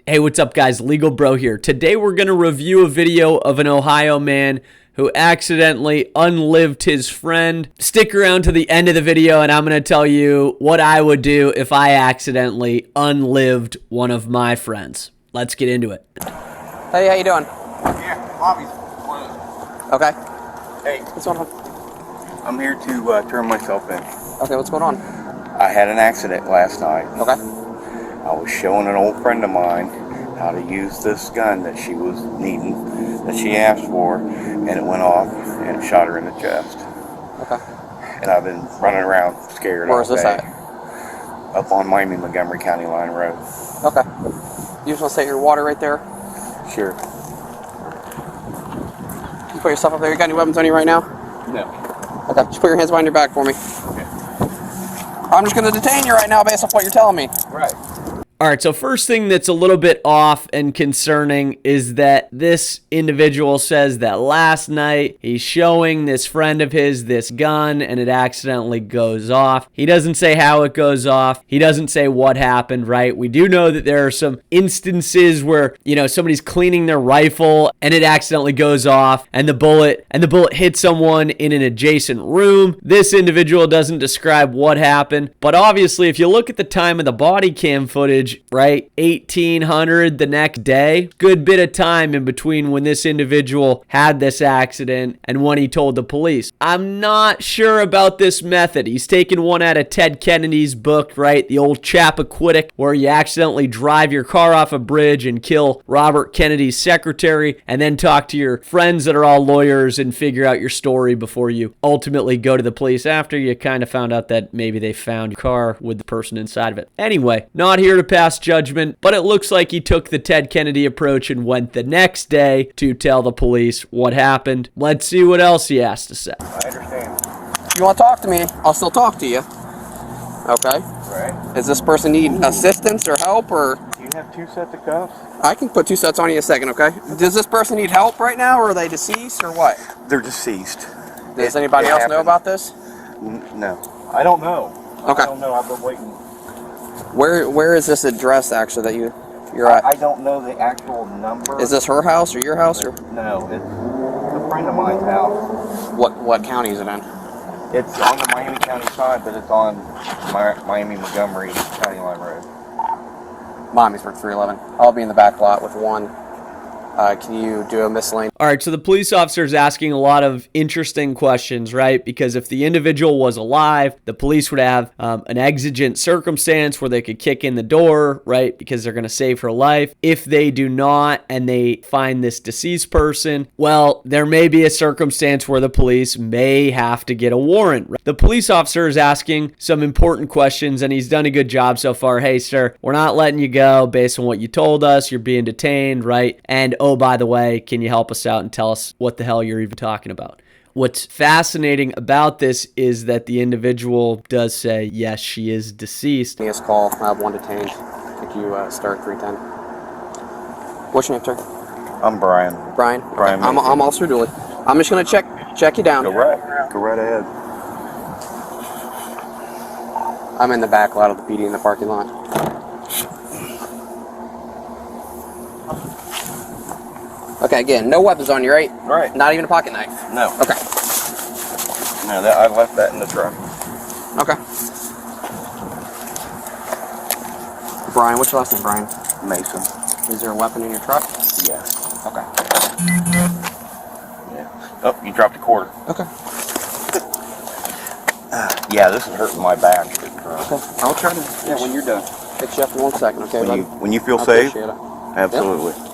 Hey, what's up guys? LegalBro here. Today we're going to review a video of an Ohio man who accidentally unlived his friend. Stick around to the end of the video and I'm going to tell you what I would do if I accidentally unlived one of my friends. Let's get into it. Hey, how you doing? Yeah, Bobby's. Okay. Hey, What's going on? I'm here to turn myself in. Okay, what's going on? I had an accident last night. Okay. I was showing an old friend of mine how to use this gun that she was needing, that she asked for, and it went off and it shot her in the chest. Okay. And I've been running around scared. Where is this at? Up on Miami-Montgomery County Line Road. Okay. You just want to set your water right there? Sure. You put your stuff up there. You got any weapons on you right now? No. Okay. Just put your hands behind your back for me. Okay. I'm just going to detain you right now based off what you're telling me. Right. All right, so first thing that's a little bit off and concerning is that this individual says that last night he's showing this friend of his this gun and it accidentally goes off. He doesn't say how it goes off. He doesn't say what happened, right? We do know that there are some instances where, somebody's cleaning their rifle and it accidentally goes off and the bullet hits someone in an adjacent room. This individual doesn't describe what happened, but obviously if you look at the time of the body cam footage, right, 1800 the next day, good bit of time in between when this individual had this accident and when he told the police. I'm not sure about this method. He's taken one out of Ted Kennedy's book, right, the old Chappaquiddick, where you accidentally drive your car off a bridge and kill Robert Kennedy's secretary and then talk to your friends that are all lawyers and figure out your story before you ultimately go to the police after you kind of found out that maybe they found your car with the person inside of it. Anyway, not here to pass judgment, but it looks like he took the Ted Kennedy approach and went the next day to tell the police what happened. Let's see what else he has to say. I understand. You want to talk to me? I'll still talk to you. Okay. Right. Does this person need assistance or help or? Do you have two sets of cuffs? I can put two sets on you in a second, okay? Does this person need help right now or are they deceased or what? They're deceased. Does anybody else know about this? No. I don't know. Okay. I don't know. I've been waiting. Where is this address actually that you're at? I don't know the actual number. Is this her house or your house or? No, it's a friend of mine's house. What county is it in? It's on the Miami County side, but it's on Miami-Montgomery County Line Road. Miamisburg 311. I'll be in the back lot with one. Can you do a miscellaneous? All right, so the police officer is asking a lot of interesting questions, right? Because if the individual was alive, the police would have an exigent circumstance where they could kick in the door, right? Because they're going to save her life. If they do not and they find this deceased person, well, there may be a circumstance where the police may have to get a warrant. The police officer is asking some important questions and he's done a good job so far. Hey, sir, we're not letting you go based on what you told us. You're being detained, right? And oh, by the way, can you help us out and tell us what the hell you're even talking about? What's fascinating about this is that the individual does say, yes, she is deceased. Yes, call. I have one detained. Could you start 310? What's your name, sir? I'm Brian. Brian? Brian. I'm Officer Dooley. I'm just going to check you down. Go right ahead. I'm in the back lot of the PD in the parking lot. Okay, again, no weapons on you, right? Right. Not even a pocket knife? No. Okay. No, I left that in the truck. Okay. Brian, what's your last name, Brian? Mason. Is there a weapon in your truck? Yeah. Okay. Yeah. Oh, you dropped a quarter. Okay. Yeah, this is hurting my back. Okay. I'll try to. Yeah, when you're done. Fix you up in 1 second, okay? When you feel I safe. appreciate it. Absolutely.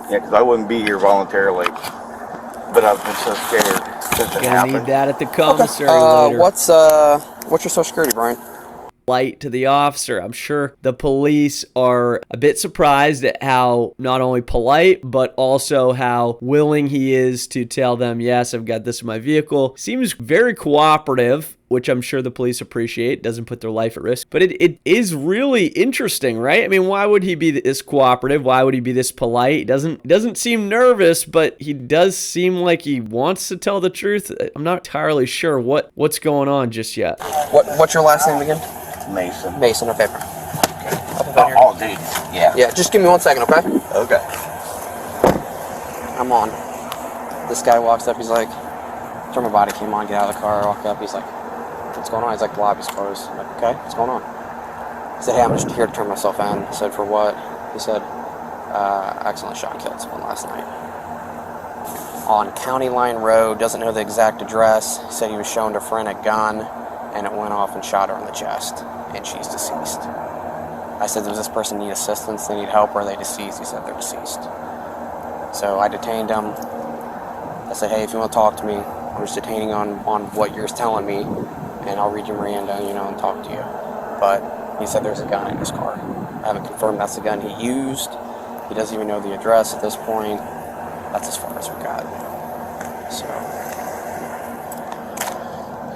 Yeah, because I wouldn't be here voluntarily, but I've been so scared since it Gonna happened. need that at the commissary later. What's your social security, Brian? Light to the officer. I'm sure the police are a bit surprised at how not only polite, but also how willing he is to tell them, yes, I've got this in my vehicle. Seems very cooperative, which I'm sure the police appreciate. Doesn't put their life at risk. But it is really interesting, right? I mean, why would he be this cooperative? Why would he be this polite? He doesn't seem nervous, but he does seem like he wants to tell the truth. I'm not entirely sure what's going on just yet. What's your last name again? Mason. Mason, okay. Dude, yeah. Yeah, just give me 1 second, okay? Okay. I'm on. This guy walks up, he's like, turn my body cam on, get out of the car, walk up, he's like, what's going on? He's like, the lobby's closed. I'm like, okay, what's going on? He said, hey, I'm just here to turn myself in. I said, for what? He said, accidentally shot and killed someone last night. On County Line Road, doesn't know the exact address. He said he was shown a friend a gun, and it went off and shot her in the chest, and she's deceased. I said, does this person need assistance? They need help, or are they deceased? He said they're deceased. So I detained him. I said, hey, if you want to talk to me, I'm just detaining on what you're telling me, and I'll read you Miranda, and talk to you. But he said there's a gun in his car. I haven't confirmed that's the gun he used. He doesn't even know the address at this point. That's as far as we got. So.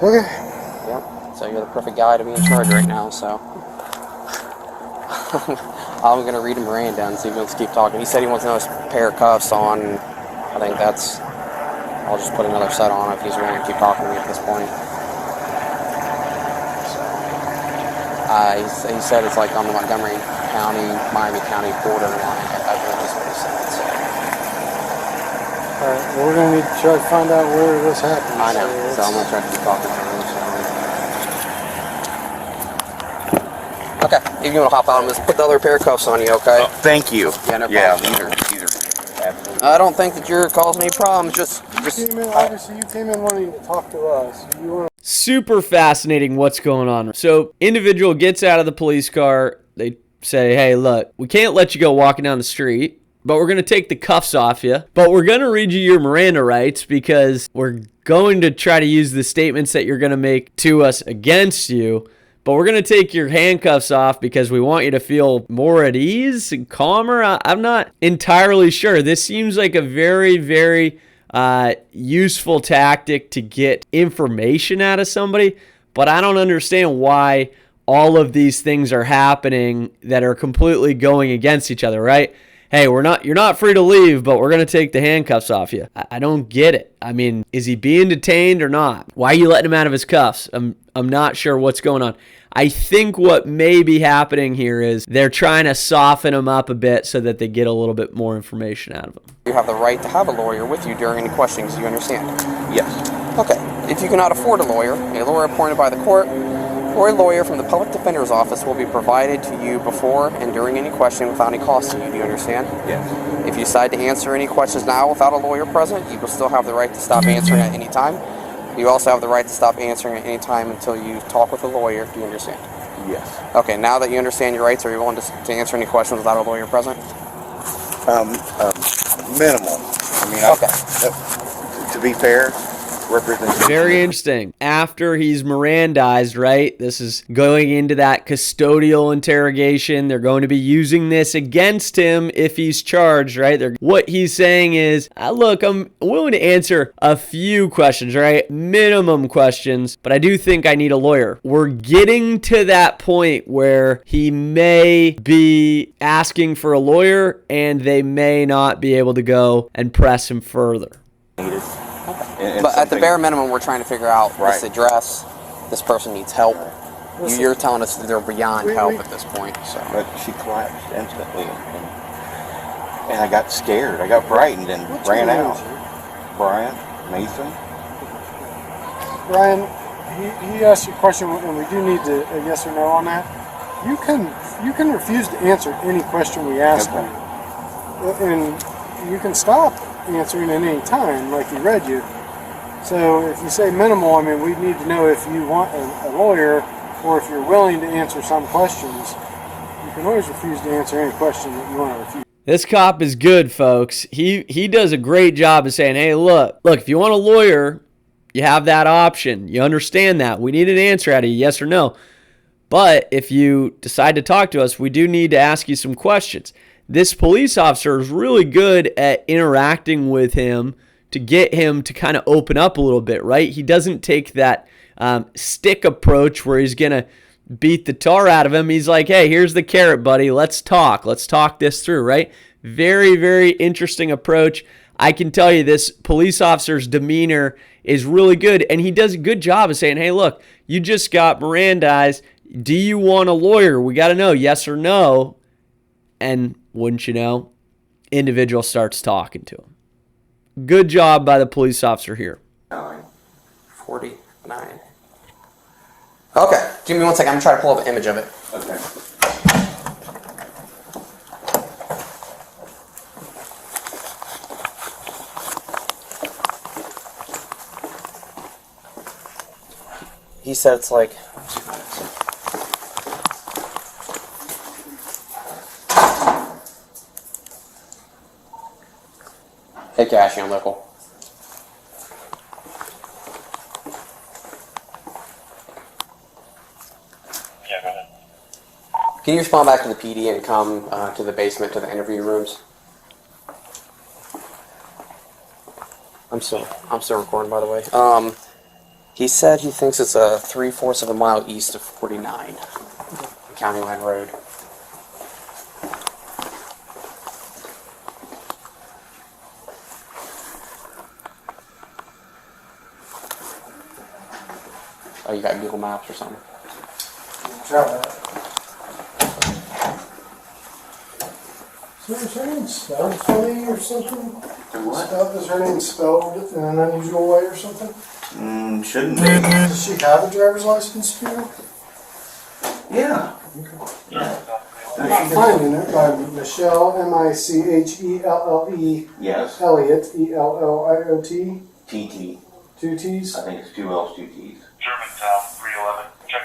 Okay. Yep. So you're the perfect guy to be in charge right now, so. I'm going to read him Miranda and see if he wants to keep talking. He said he wants to know his pair of cuffs on. I think that's. I'll just put another set on if he's willing to keep talking to me at this point. So, he said it's like on the Montgomery County, Miami County borderline. I believe that's what he said. So. Alright, well, we're going to need to try to find out where this happened. I know, so I'm going to try to keep talking to him. So. Okay, if you want to hop out, I'm going to put the other pair of cuffs on you, okay? Oh, thank you. Yeah, no Yeah, problem. these are absolutely. I don't think that you're causing any problems, Obviously, you came in wanting to talk to us. You want Super fascinating what's going on. So, individual gets out of the police car. They say, hey, look, we can't let you go walking down the street, but we're going to take the cuffs off you. But we're going to read you your Miranda rights because we're going to try to use the statements that you're going to make to us against you. But we're going to take your handcuffs off because we want you to feel more at ease and calmer. I'm not entirely sure. This seems like a very, very useful tactic to get information out of somebody, but I don't understand why all of these things are happening that are completely going against each other, right? Hey, you're not free to leave, but we're going to take the handcuffs off you. I don't get it. I mean, is he being detained or not? Why are you letting him out of his cuffs? I'm not sure what's going on. I think what may be happening here is they're trying to soften him up a bit so that they get a little bit more information out of him. You have the right to have a lawyer with you during any questions, you understand? Yes. Okay. If you cannot afford a lawyer appointed by the court, or a lawyer from the public defender's office will be provided to you before and during any question without any cost to you. Do you understand? Yes. If you decide to answer any questions now without a lawyer present, you will still have the right to stop answering at any time. You also have the right to stop answering at any time until you talk with a lawyer. Do you understand? Yes. Okay, now that you understand your rights, are you willing to answer any questions without a lawyer present? Minimal. I mean, Okay. To be fair, representation. Very interesting. After he's Mirandized, right? This is going into that custodial interrogation. They're going to be using this against him if he's charged, right? What he's saying is, look, I'm willing to answer a few questions, right? Minimum questions, but I do think I need a lawyer. We're getting to that point where he may be asking for a lawyer and they may not be able to go and press him further. But at the bare minimum, we're trying to figure out this address. This person needs help. You're telling us that they're beyond help at this point. So. But she collapsed instantly, and I got scared. I got frightened and ran out. Brian Mason. Brian, he asked you a question, and we do need a yes or no on that. You can refuse to answer any question we ask you, and you can stop answering at any time, like he read you. So if you say minimal, I mean, we need to know if you want a lawyer or if you're willing to answer some questions. You can always refuse to answer any question that you want to refuse. This cop is good, folks. He does a great job of saying, hey, look, if you want a lawyer, you have that option. You understand that. We need an answer out of you, yes or no. But if you decide to talk to us, we do need to ask you some questions. This police officer is really good at interacting with him to get him to kind of open up a little bit, right? He doesn't take that stick approach where he's going to beat the tar out of him. He's like, hey, here's the carrot, buddy. Let's talk this through, right? Very, very interesting approach. I can tell you this police officer's demeanor is really good, and he does a good job of saying, hey, look, you just got Mirandized. Do you want a lawyer? We got to know, yes or no. And wouldn't you know, individual starts talking to him. Good job by the police officer here. 49. Okay, give me 1 second. I'm trying to pull up an image of it. Okay. He said it's like... Hey, Cashy, I'm local. Yeah, go ahead. Can you respond back to the PD and come to the basement to the interview rooms? I'm still recording, by the way. He said he thinks it's a 3/4 of a mile east of 49, County Line Road. Oh, you got Google Maps or something? Try that. So is her name spelled funny or something? What? Is her name spelled in an unusual way or something? Shouldn't be. Does she have a driver's license too? Yeah. I'm not finding it by Michelle, Michelle Yes. Elliott, Elliot. TT. 2 T's. I think it's 2 L's, 2 T's. Germantown, 311. Check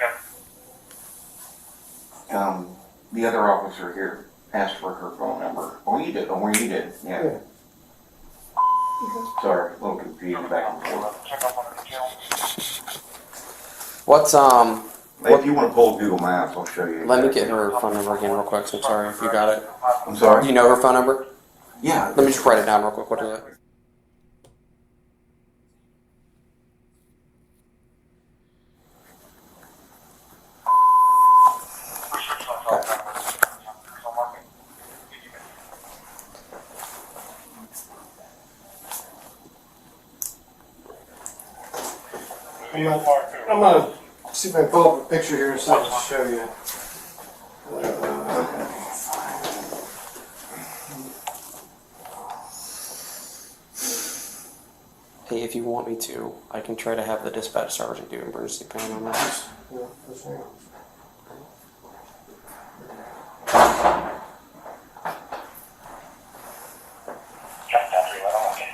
out. The other officer here asked for her phone number. Oh, you did. Oh, you did. Yeah. Yeah. Sorry, a little confused back and forth. Check out one of the details. What's If you want to pull Google Maps, I'll show you. Let me get her phone number again real quick. So I'm sorry if you got it. I'm Do sorry? you know her phone number? Yeah. Let me just write it down real quick. What is it? I'm gonna see if I can pull up a picture here so I can show you. Hey, if you want me to, I can try to have the dispatch sergeant do emergency pan on that. Yeah, that's right. Germantown, 311. Okay.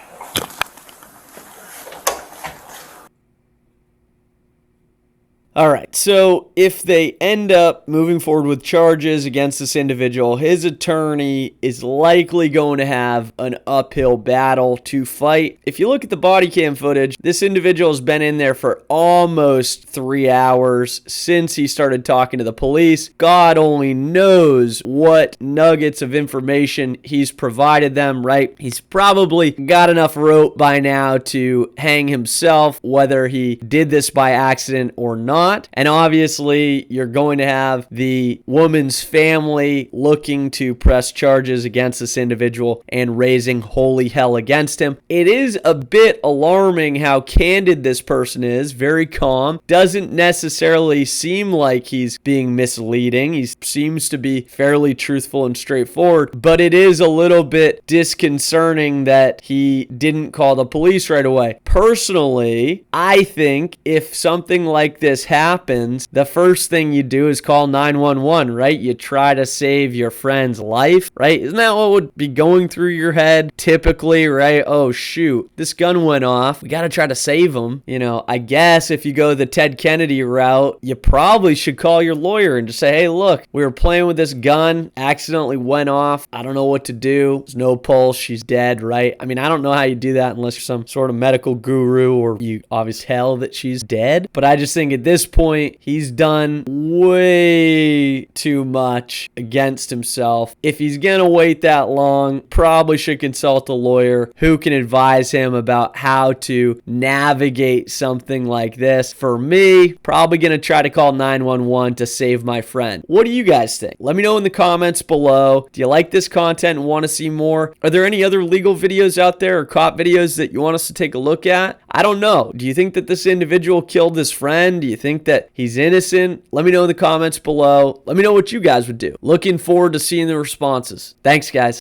All right, so if they end up moving forward with charges against this individual, his attorney is likely going to have an uphill battle to fight. If you look at the body cam footage, this individual has been in there for almost 3 hours since he started talking to the police. God only knows what nuggets of information he's provided them, right? He's probably got enough rope by now to hang himself, whether he did this by accident or not. And obviously, you're going to have the woman's family looking to press charges against this individual and raising holy hell against him. It is a bit alarming how candid this person is, very calm. Doesn't necessarily seem like he's being misleading. He seems to be fairly truthful and straightforward, but it is a little bit disconcerting that he didn't call the police right away. Personally, I think if something like this happens, the first thing you do is call 911, right? You try to save your friend's life, right? Isn't that what would be going through your head typically, right? Oh, shoot, this gun went off. We got to try to save him. You know, I guess if you go the Ted Kennedy route, you probably should call your lawyer and just say, hey, look, we were playing with this gun, accidentally went off. I don't know what to do. There's no pulse. She's dead, right? I mean, I don't know how you do that unless you're some sort of medical guru or you obviously tell that she's dead. But I just think at this point, he's done way too much against himself. If he's going to wait that long, probably should consult a lawyer who can advise him about how to navigate something like this. For me, probably going to try to call 911 to save my friend. What do you guys think? Let me know in the comments below. Do you like this content and want to see more? Are there any other legal videos out there or cop videos that you want us to take a look at? I don't know. Do you think that this individual killed his friend? Do you think that he's innocent? Let me know in the comments below. Let me know what you guys would do. Looking forward to seeing the responses. Thanks, guys.